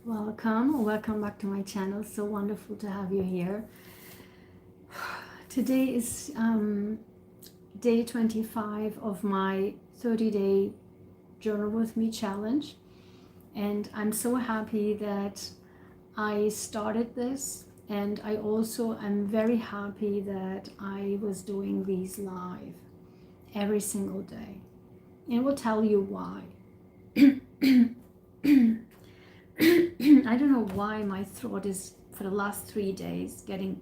Welcome or welcome back to my channel. So wonderful to have you here. Today is day 25 of my 30-day journal with me challenge, and I'm so happy that I started this, and I also am very happy that I was doing these live every single day, and we'll tell you why. I don't know why my throat is for the last 3 days getting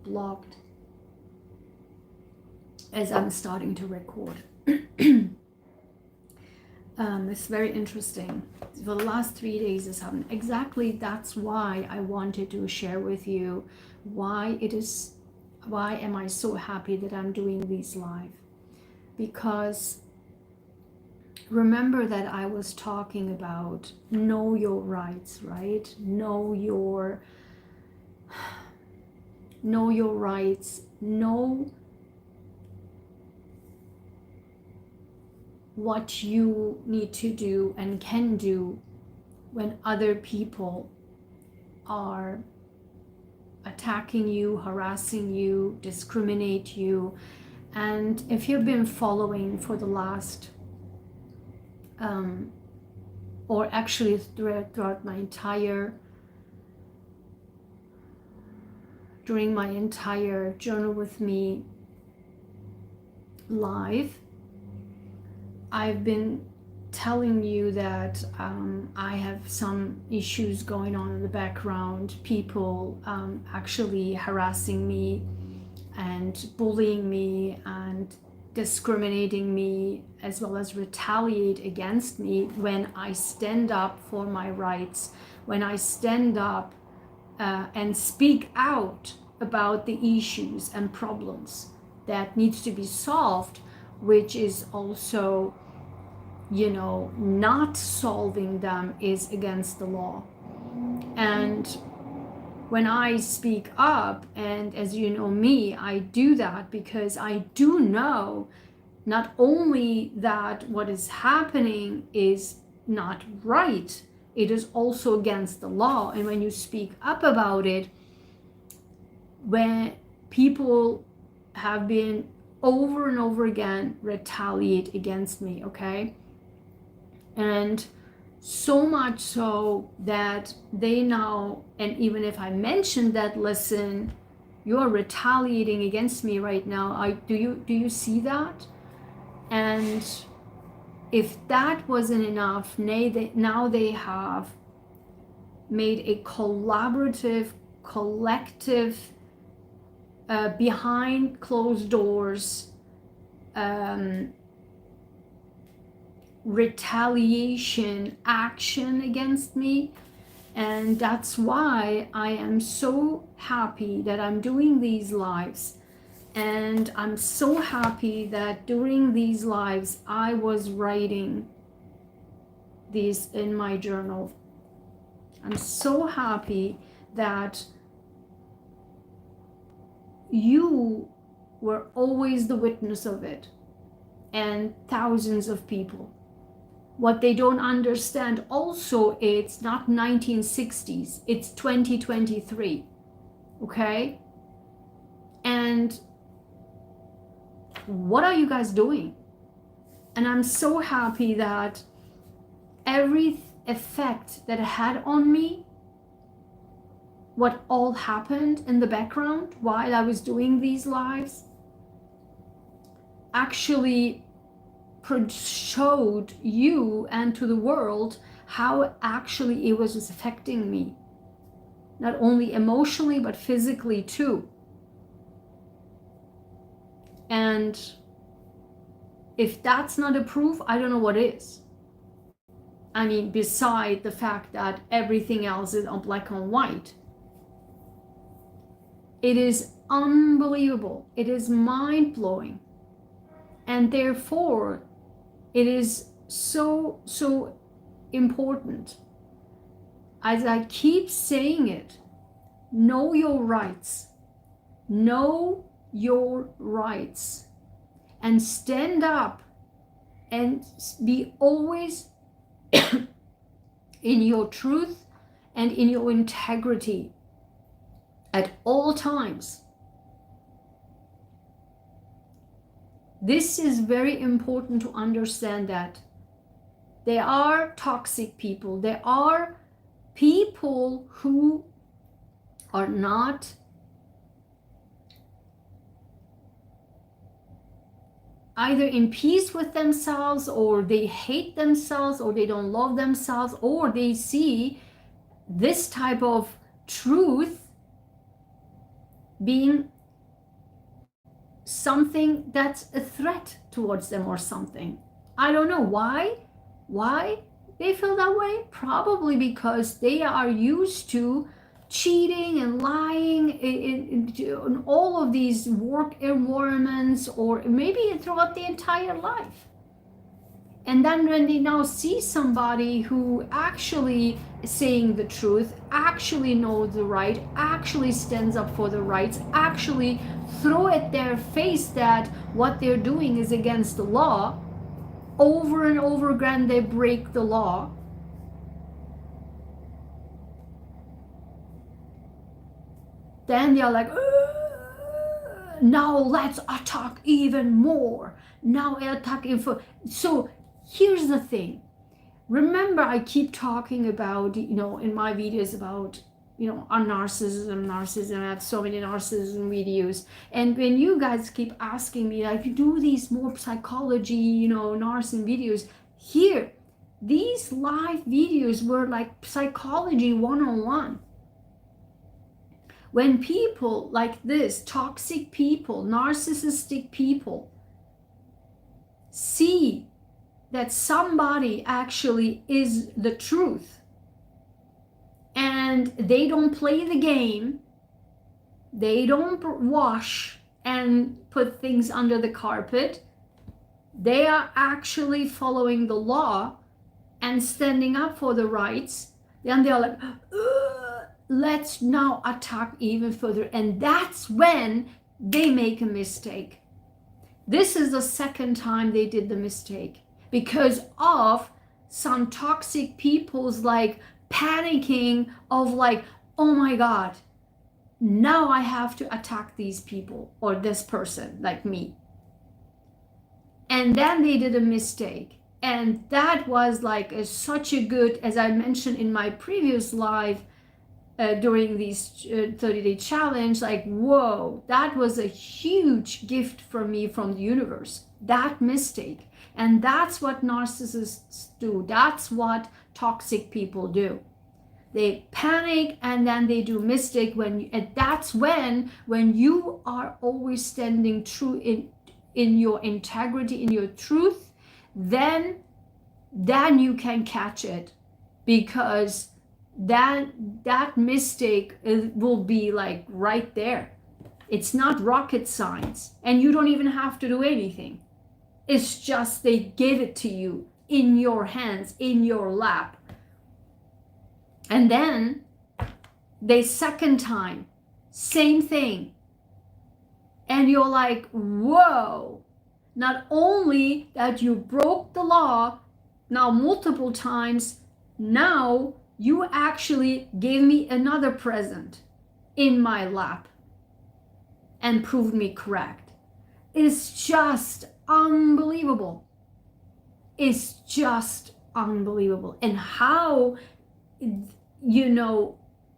blocked as I'm starting to record. It's very interesting. For the last 3 days this happened. Exactly, that's why I wanted to share with you why am I so happy that I'm doing these live. Because remember that I was talking about know your rights, right? Know your rights, know what you need to do and can do when other people are attacking you, harassing you, discriminate you. And if you've been following for the last or actually throughout my entire journal with me live, I've been telling you that I have some issues going on in the background, people actually harassing me and bullying me and discriminating me, as well as retaliate against me when I stand up for my rights, when I stand up and speak out about the issues and problems that needs to be solved, which is also, not solving them is against the law. And when I speak up, and as you know me, I do that because I do know not only that what is happening is not right, it is also against the law. And when you speak up about it, when people have been over and over again retaliate against me, okay? And so much so that they now, and even if I mention that, listen, you're retaliating against me right now, do you see that? And if that wasn't enough, now they have made a collaborative, collective, behind closed doors retaliation action against me. And that's why I am so happy that I'm doing these lives. And I'm so happy that during these lives I was writing these in my journal. I'm so happy that you were always the witness of it, and thousands of people. What they don't understand also, it's not 1960s, it's 2023, okay? And what are you guys doing? And I'm so happy that every effect that it had on me, what all happened in the background while I was doing these lives, actually showed you and to the world how actually it was affecting me, not only emotionally but physically too. And if that's not a proof, I don't know what is. I mean, beside the fact that everything else is on black and white, it is unbelievable, it is mind-blowing, and therefore it is so important. As I keep saying it, know your rights. Know your rights. And stand up and be always in your truth and in your integrity at all times. This is very important to understand, that there are toxic people. There are people who are not either in peace with themselves, or they hate themselves, or they don't love themselves, or they see this type of truth being something that's a threat towards them or something. I don't know why they feel that way. Probably because they are used to cheating and lying in all of these work environments, or maybe throughout the entire life. And then when they now see somebody who actually is saying the truth, actually knows the right, actually stands up for the rights, actually throw at their face that what they're doing is against the law, over and over again they break the law, then they're like, now let's attack even more. Now attack even. So here's the thing. Remember, I keep talking about, in my videos about, on narcissism. I have so many narcissism videos. And when you guys keep asking me, like, do these more psychology, narcissism videos, here, these live videos were like psychology 101. When people like this, toxic people, narcissistic people, see that somebody actually is the truth, and they don't play the game, they don't wash and put things under the carpet, they are actually following the law and standing up for the rights, then they're like, let's now attack even further. And that's when they make a mistake. This is the second time they did the mistake, because of some toxic people's like panicking of like, oh my God, now I have to attack these people or this person like me. And then they did a mistake. And that was like such a good, as I mentioned in my previous live, during these 30-day challenge, like, whoa, that was a huge gift for me from the universe, that mistake. And that's what narcissists do. That's what toxic people do. They panic and then they do mistake. And that's when you are always standing true in your integrity, in your truth, then you can catch it, because that mistake will be like right there. It's not rocket science, and you don't even have to do anything. It's just they give it to you in your hands, in your lap. And then the second time, same thing. And you're like, whoa, not only that you broke the law now multiple times, now you actually gave me another present in my lap and proved me correct. It's just unbelievable. It's just unbelievable. And how,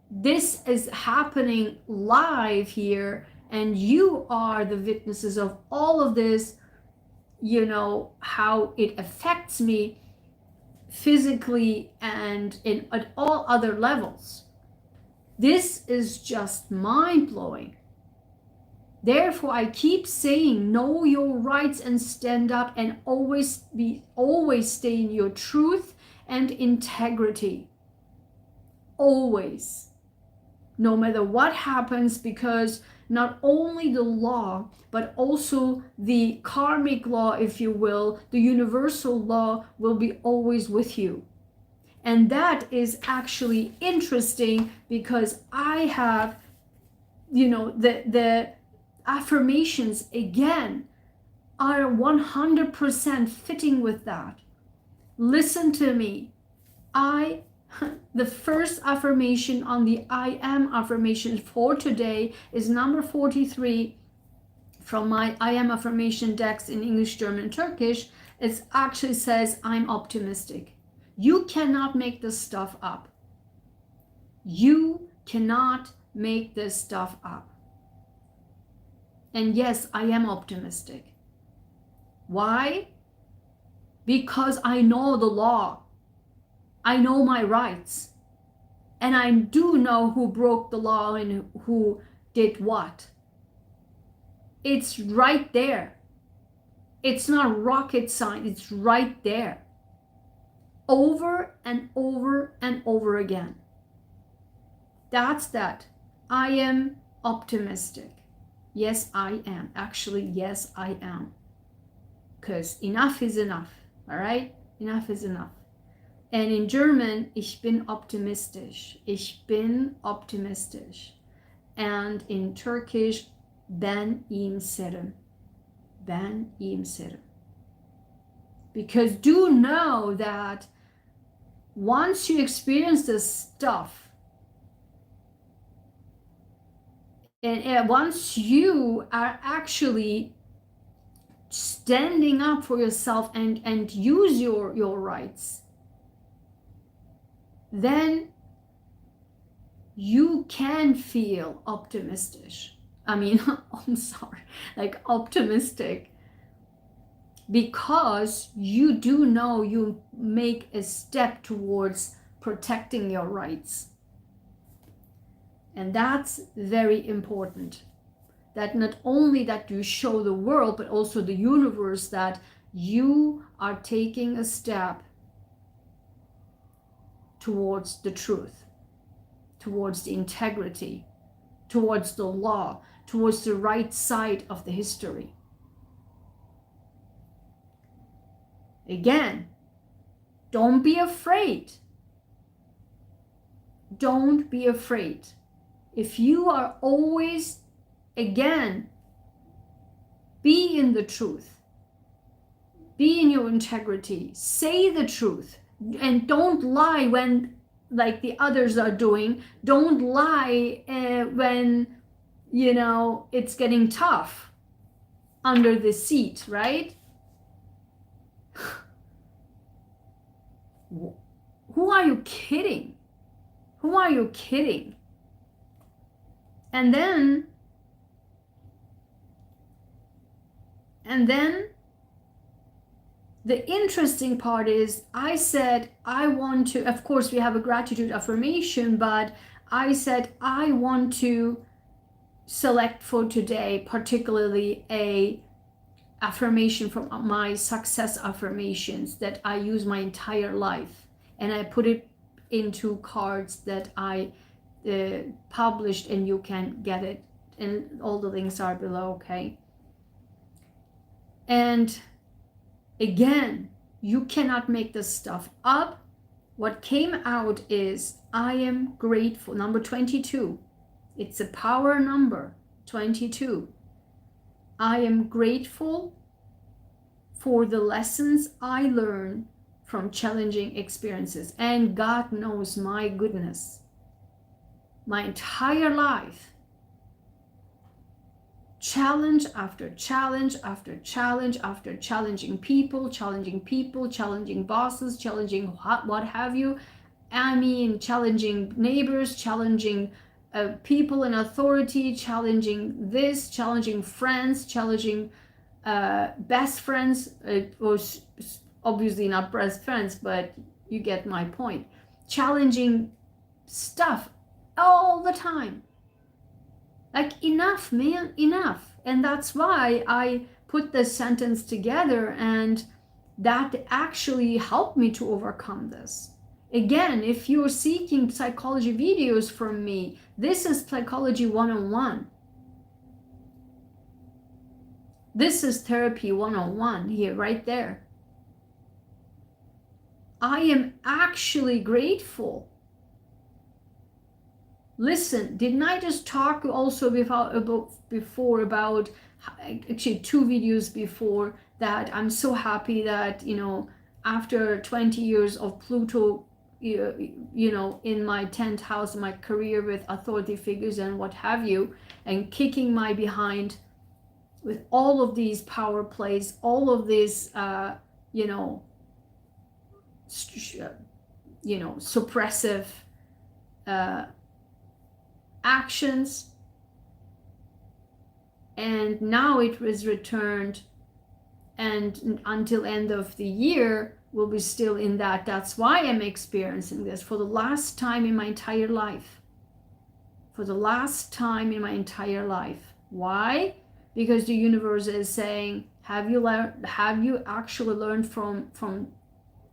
this is happening live here, and you are the witnesses of all of this, how it affects me physically and at all other levels. This is just mind-blowing. Therefore, I keep saying, know your rights and stand up, and always stay in your truth and integrity. Always. No matter what happens, because not only the law, but also the karmic law, if you will, the universal law will be always with you. And that is actually interesting, because I have, the affirmations again are 100% fitting with that. Listen to me. I The first affirmation on the I am affirmation for today is number 43 from my I am affirmation decks in English, German, Turkish. It actually says, I'm optimistic. You cannot make this stuff up. You cannot make this stuff up. And yes, I am optimistic. Why? Because I know the law. I know my rights. And I do know who broke the law and who did what. It's right there. It's not rocket science. It's right there. Over and over and over again. That's that. I am optimistic. Yes, I am. Actually, yes, I am. Because enough is enough. All right? Enough is enough. And in German, ich bin optimistisch. Ich bin optimistisch. And in Turkish, ben iyimserim. Ben iyimserim. Because do know that once you experience this stuff, and once you are actually standing up for yourself and use your rights, then you can feel optimistic. I mean, I'm sorry, like optimistic, because you do know you make a step towards protecting your rights. And that's very important. That not only that you show the world, but also the universe that you are taking a step towards the truth, towards the integrity, towards the law, towards the right side of the history. Again, don't be afraid. Don't be afraid. If you are always, again, be in the truth, be in your integrity, say the truth, and don't lie when, like the others are doing. Don't lie when, you know, it's getting tough under the seat, right? Who are you kidding? Who are you kidding? And then the interesting part is, I said I want to, of course we have a gratitude affirmation, but I said I want to select for today particularly a affirmation from my Success Affirmations that I use my entire life, and I put it into cards that I published, and you can get it, and all the links are below, okay? And again, you cannot make this stuff up. What came out is, I am grateful. Number 22. It's a power number, 22. I am grateful for the lessons I learned from challenging experiences. And God knows, my goodness, my entire life, challenge after challenge after challenge after challenging people, challenging bosses, challenging what have you. I mean, challenging neighbors, challenging people in authority, challenging this, challenging friends, challenging best friends. It was obviously not best friends, but you get my point. Challenging stuff all the time. Like, enough, man, enough. And that's why I put this sentence together, and that actually helped me to overcome this. Again, if you're seeking psychology videos from me, this is Psychology 101. This is Therapy 101 here, right there. I am actually grateful. Listen, didn't I just talk also before about, actually 2 videos before, that I'm so happy that, you know, after 20 years of Pluto you know, in my 10th house, my career with authority figures and what have you, and kicking my behind with all of these power plays, all of these, you know, suppressive actions. And now it was returned, and until end of the year will be still in that. That's why I'm experiencing this for the last time in my entire life. For the last time in my entire life. Why? Because the universe is saying, have you actually learned from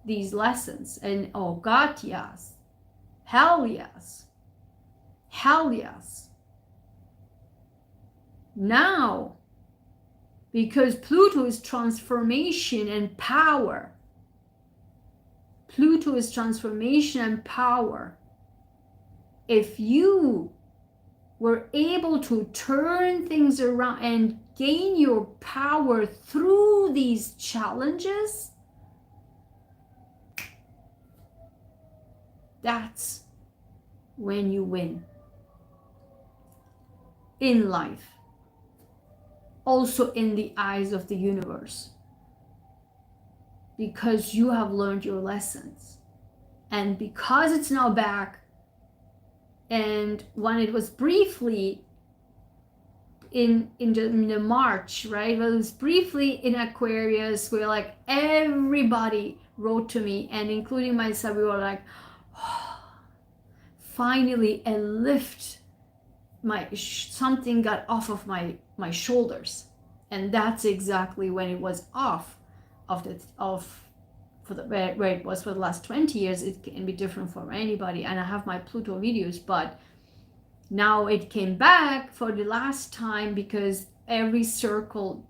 these lessons? And oh God, yes. Hell yes. Hell yes. Now, because Pluto is transformation and power. Pluto is transformation and power. If you were able to turn things around and gain your power through these challenges, that's when you win in life. Also in the eyes of the universe. Because you have learned your lessons. And because it's now back, and when it was briefly in the March, right? Well, it was briefly in Aquarius, where like everybody wrote to me, and including myself, we were like, oh, finally a lift. Something got off of my shoulders, and that's exactly when it was off for the where it was for the last 20 years. It can be different for anybody, and I have my Pluto videos, but now it came back for the last time because every circle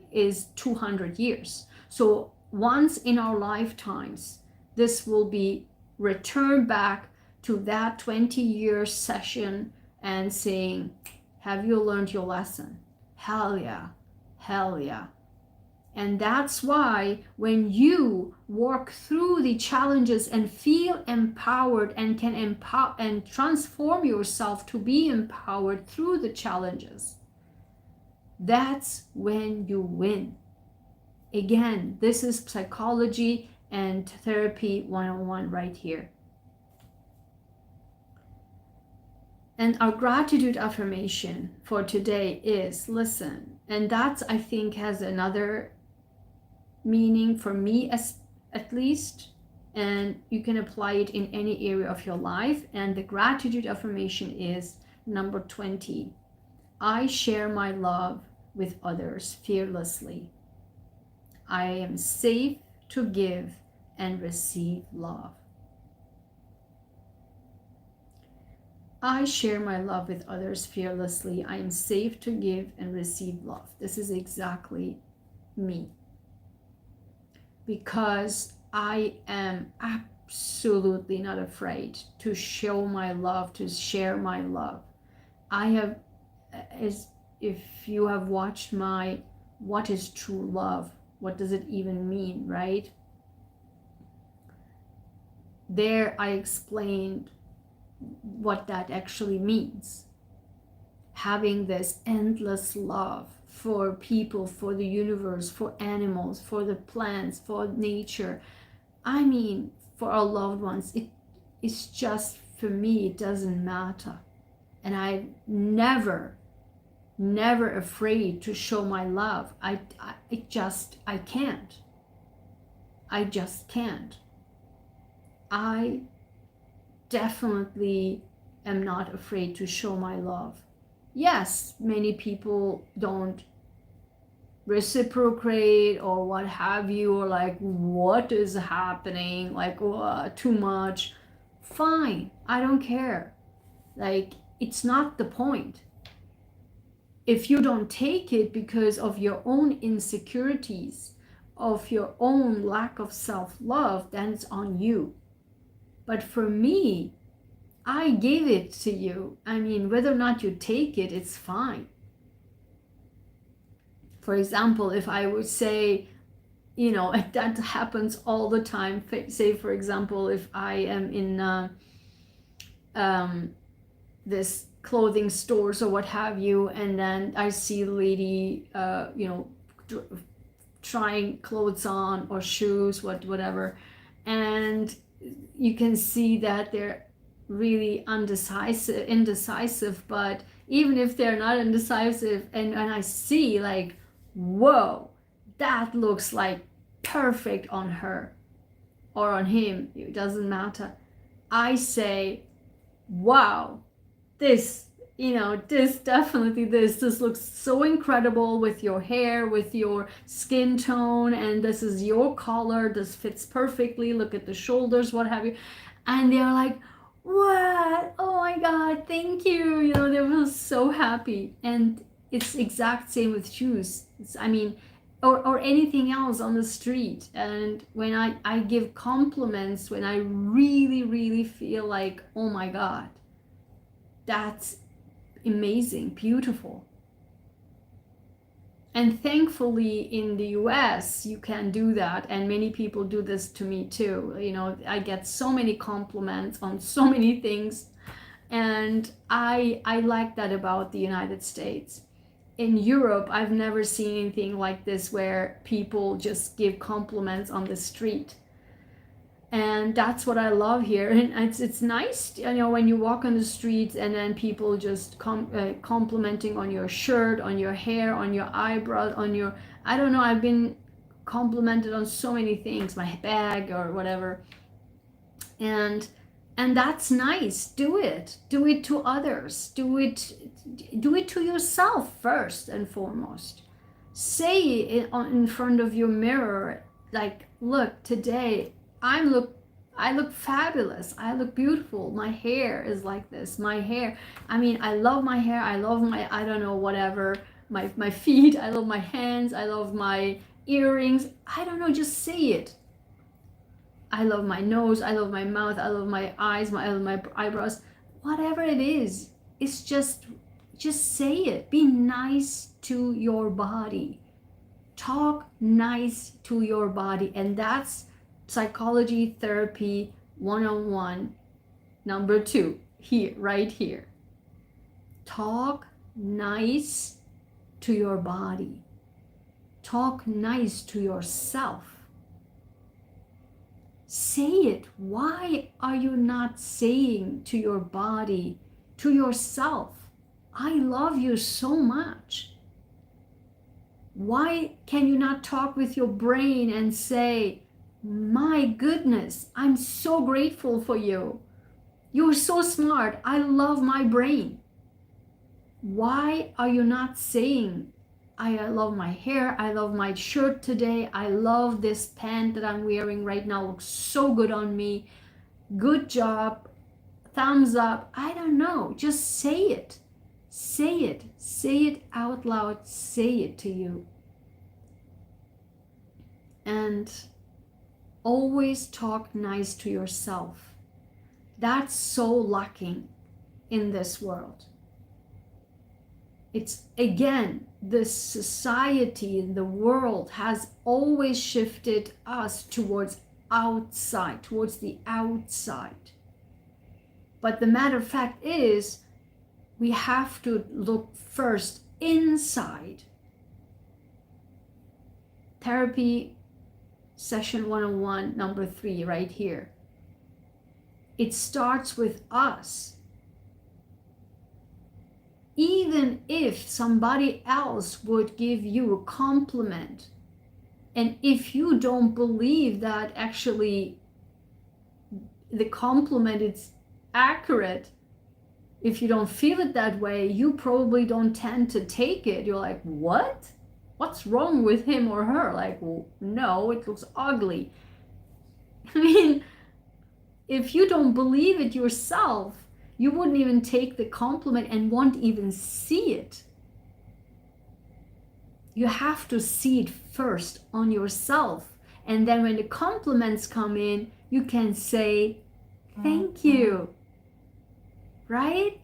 is 200 years. So once in our lifetimes, this will be returned back to that 20-year session and saying, have you learned your lesson? Hell yeah. Hell yeah. And that's why when you work through the challenges and feel empowered and can empower and transform yourself to be empowered through the challenges, that's when you win. Again, this is psychology and therapy 101 right here. And our gratitude affirmation for today is listen. And that, I think, has another meaning for me, at least. And you can apply it in any area of your life. And the gratitude affirmation is number 20. I share my love with others fearlessly. I am safe to give and receive love. I share my love with others fearlessly. I am safe to give and receive love. This is exactly me. Because I am absolutely not afraid to show my love, to share my love. I have, as if you have watched my What is True Love? What does it even mean, right? There I explained what that actually means. Having this endless love for people, for the universe, for animals, for the plants, for nature. I mean, for our loved ones. It's just, for me, it doesn't matter. And I'm never afraid to show my love. I can't. I just can't. I definitely am not afraid to show my love. Yes, many people don't reciprocate or what have you, or like, what is happening? Like, too much. Fine, I don't care. Like, it's not the point. If you don't take it because of your own insecurities, of your own lack of self-love, then it's on you. But for me, I gave it to you. I mean, whether or not you take it, it's fine. For example, if I would say, you know, that happens all the time. Say, for example, if I am in this clothing stores or what have you, and then I see a lady, you know, trying clothes on or shoes, whatever, and you can see that they're really indecisive. But even if they're not indecisive, and I see like, whoa, that looks like perfect on her or on him, it doesn't matter, I say, wow, this, you know, this definitely, this looks so incredible with your hair, with your skin tone, and this is your color, this fits perfectly, look at the shoulders, what have you. And they're like, what, oh my god, thank you, you know, they were so happy. And it's exact same with shoes. I mean, or anything else on the street. And when I give compliments, when I really feel like, oh my god, that's amazing, beautiful. And thankfully in the US you can do that, and many people do this to me too. You know, I get so many compliments on so many things, and I like that about the United States. In Europe, I've never seen anything like this where people just give compliments on the street. And that's what I love here. And it's nice, you know, when you walk on the streets and then people just complimenting on your shirt, on your hair, on your eyebrows, on your, I don't know, I've been complimented on so many things, my bag or whatever. And that's nice. Do it to others, do it to yourself first and foremost. Say it in front of your mirror, like, look, today I look fabulous, I look beautiful, my hair is like this, my hair, I mean, I love my hair, I love my, I don't know, whatever, my feet, I love my hands, I love my earrings, I don't know, just say it. I love my nose, I love my mouth, I love my eyes, I love my eyebrows, whatever it is. It's just say it. Be nice to your body. Talk nice to your body. And that's psychology therapy 101, number 2, here, right here. Talk nice to your body. Talk nice to yourself. Say it. Why are you not saying to your body, to yourself, I love you so much? Why can you not talk with your brain and say, my goodness, I'm so grateful for you. You're so smart. I love my brain. Why are you not saying, I love my hair, I love my shirt today, I love this pant that I'm wearing right now, looks so good on me, good job, thumbs up, I don't know, just say it. Say it. Say it out loud. Say it to you. And always talk nice to yourself. That's so lacking in this world. It's, again, the society in the world has always shifted us towards outside, towards the outside. But the matter of fact is, we have to look first inside. Therapy session 101, number 3, right here. It starts with us. Even if somebody else would give you a compliment, and if you don't believe that actually the compliment is accurate, if you don't feel it that way, you probably don't tend to take it. You're like, what? What's wrong with him or her? Like, well, no, it looks ugly. I mean, if you don't believe it yourself, you wouldn't even take the compliment and won't even see it. You have to see it first on yourself. And then when the compliments come in, you can say, thank you. Right?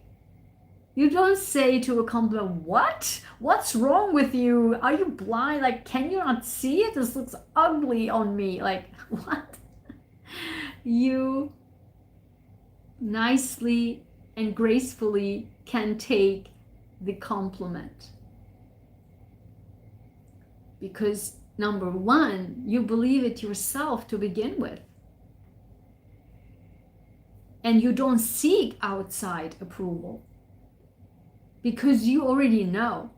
You don't say to a compliment, what? What's wrong with you? Are you blind? Like, can you not see it? This looks ugly on me. Like, what? You nicely and gracefully can take the compliment. Because number one, you believe it yourself to begin with. And you don't seek outside approval. Because you already know.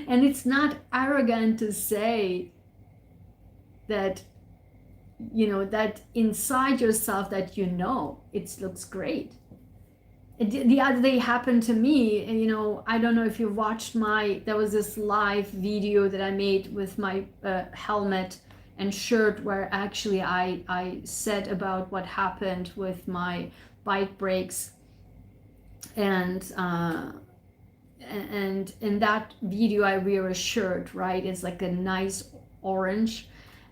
And it's not arrogant to say that, that inside yourself that it looks great. The other day happened to me, and I don't know if you watched there was this live video that I made with my helmet and shirt where actually I said about what happened with my bike brakes, and in that video I wear a shirt, right? It's like a nice orange,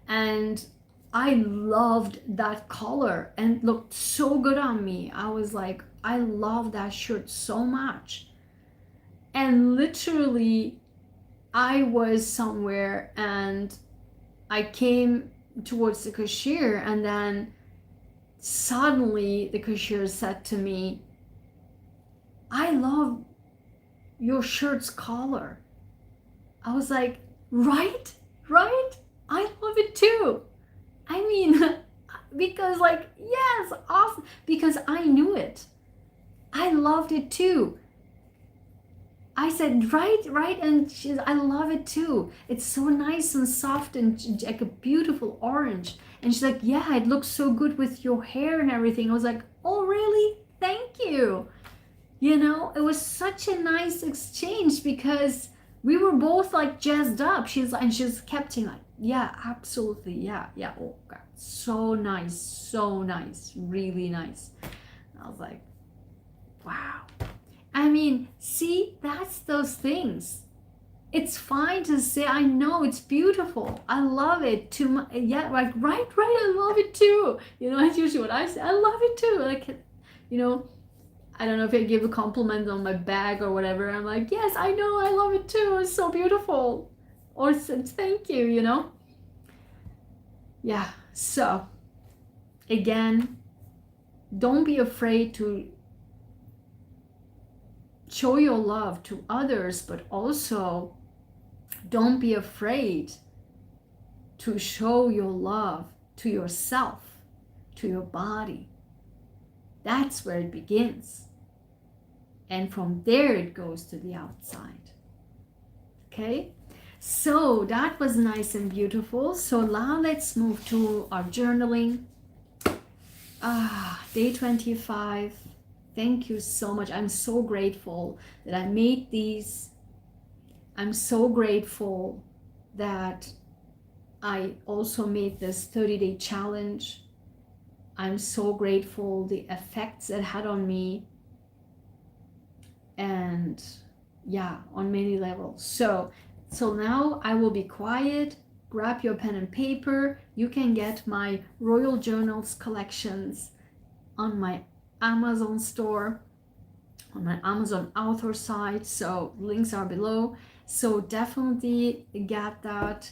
and I loved that color and it looked so good on me. I was like, I love that shirt so much. And literally I was somewhere and I came towards the cashier, and then suddenly the cashier said to me, I love your shirt's color. I was like, right? I love it too. I mean, because yes, awesome, because I knew it. I loved it too. I said, right, and I love it too. It's so nice and soft and like a beautiful orange. And she's like, yeah, it looks so good with your hair and everything. I was like, oh, really? Thank you. It was such a nice exchange because we were both like jazzed up. She just kept saying like, yeah, absolutely, yeah. Oh God, so nice, really nice. And I was like, wow. I mean, see, that's those things. It's fine to say, I know it's beautiful. I love it too. Yeah, like right. I love it too. That's usually what I say. I love it too. Like, I don't know if I give a compliment on my bag or whatever. I'm like, yes, I know, I love it too. It's so beautiful. Or thank you, Yeah, so again, don't be afraid to show your love to others, but also don't be afraid to show your love to yourself, to your body. That's where it begins. And from there it goes to the outside. Okay? So that was nice and beautiful. So now let's move to our journaling. Day 25. Thank you so much. I'm so grateful that I made these. I'm so grateful that I also made this 30-day challenge. I'm so grateful the effects it had on me. And yeah, on many levels. So now I will be quiet. Grab your pen and paper. You can get my Royal Journals collections on my Amazon store, on my Amazon author site. So links are below. So definitely get that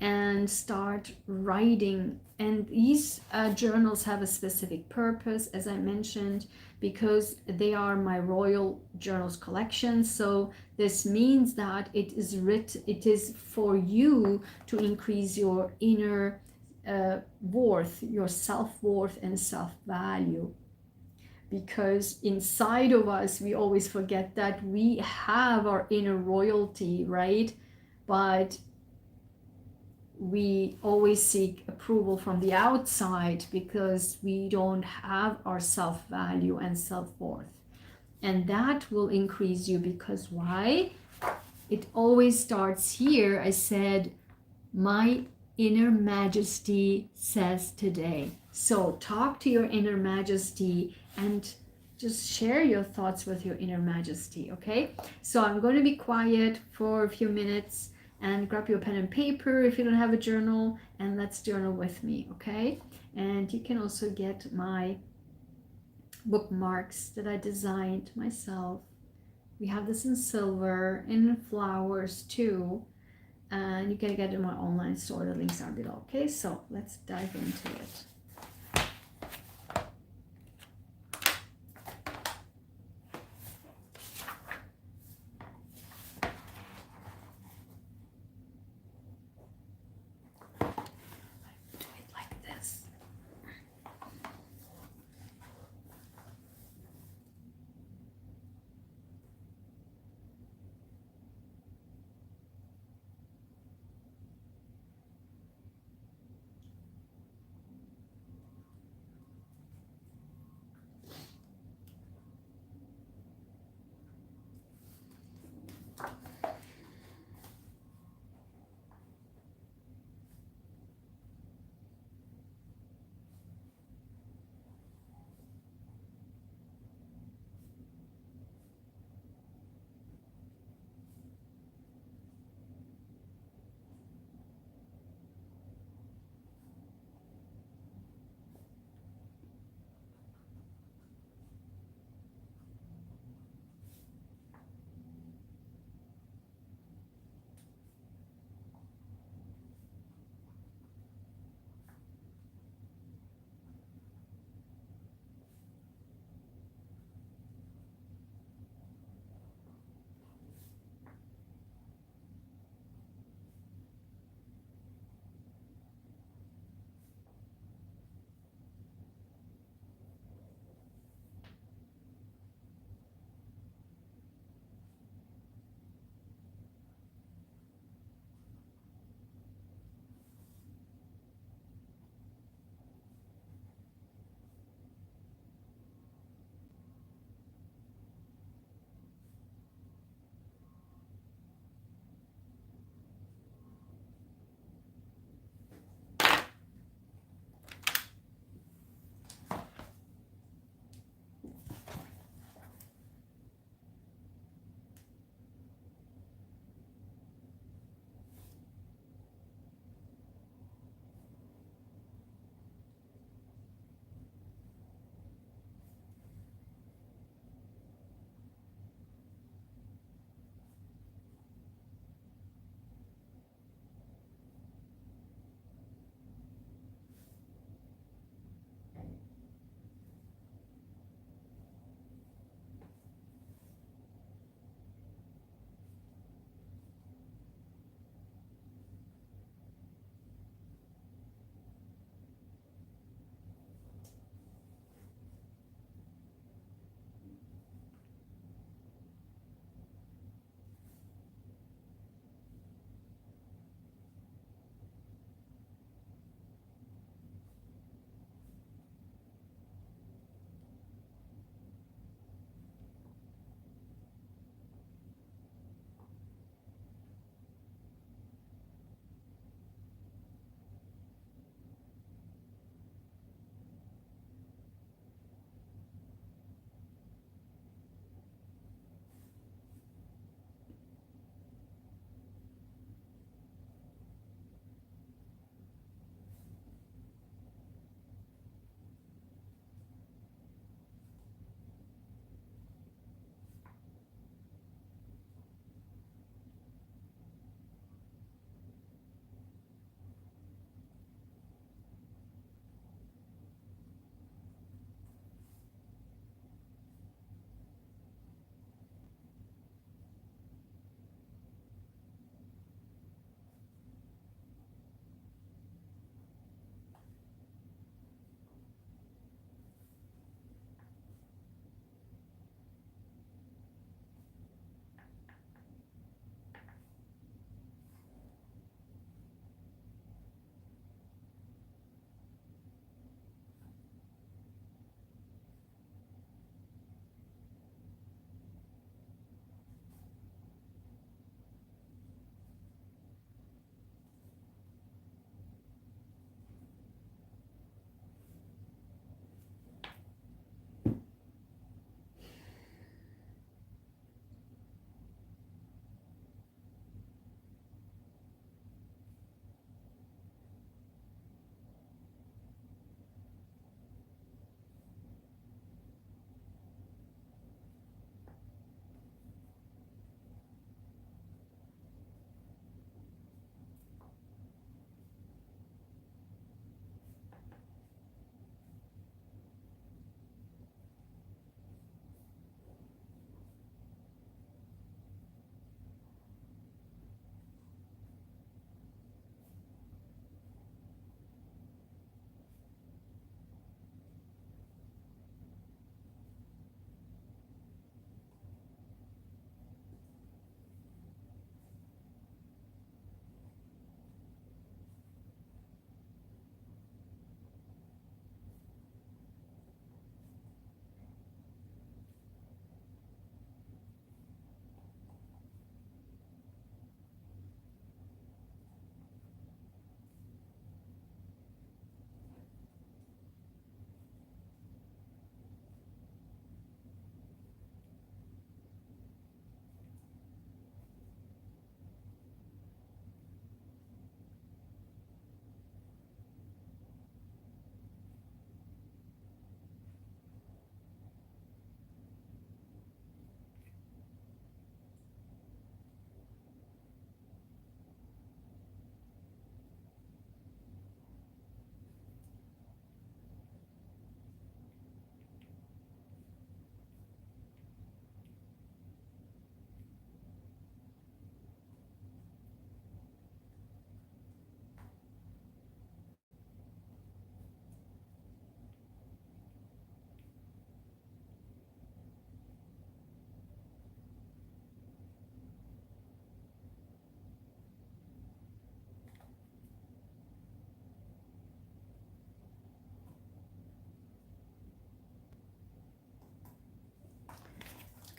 and start writing. And these journals have a specific purpose, as I mentioned, because they are my Royal Journals collection. So this means that it is for you to increase your inner worth, your self-worth and self-value. Because inside of us, we always forget that we have our inner royalty, right? But we always seek approval from the outside because we don't have our self-value and self-worth. And that will increase you because why? It always starts here. I said, my inner majesty says today. So talk to your inner majesty and just share your thoughts with your inner majesty, okay? So I'm going to be quiet for a few minutes and grab your pen and paper if you don't have a journal, and let's journal with me, okay? And you can also get my bookmarks that I designed myself. We have this in silver, in flowers too, and you can get it in my online store. The links are below. Okay, so let's dive into it.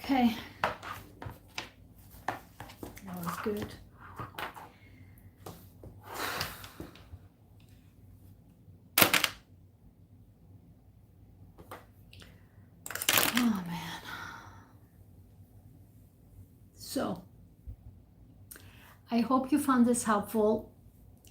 Okay. That was good. Oh man. So, I hope you found this helpful,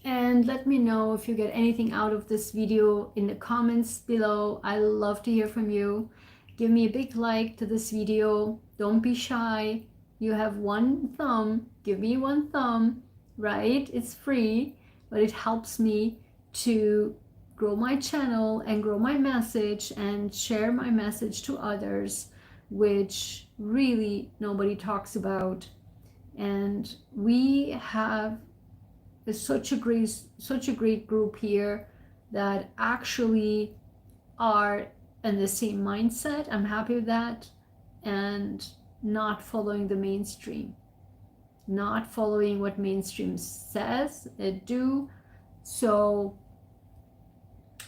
and let me know if you get anything out of this video in the comments below. I love to hear from you. Give me a big like to this video. Don't be shy. You have one thumb. Give me one thumb, right? It's free, but it helps me to grow my channel and grow my message and share my message to others, which really nobody talks about. And we have such a great group here that actually are in the same mindset. I'm happy with that, and not following the mainstream, not following what mainstream says it do. So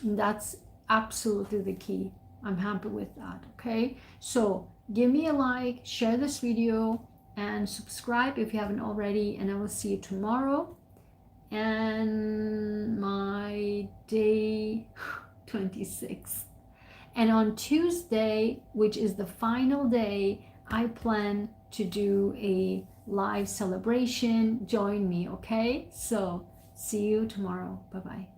that's absolutely the key. I'm happy with that. Okay, so give me a like, share this video, and subscribe if you haven't already, and I will see you tomorrow and my day 26. And on Tuesday, which is the final day, I plan to do a live celebration. Join me, okay? So see you tomorrow. Bye-bye.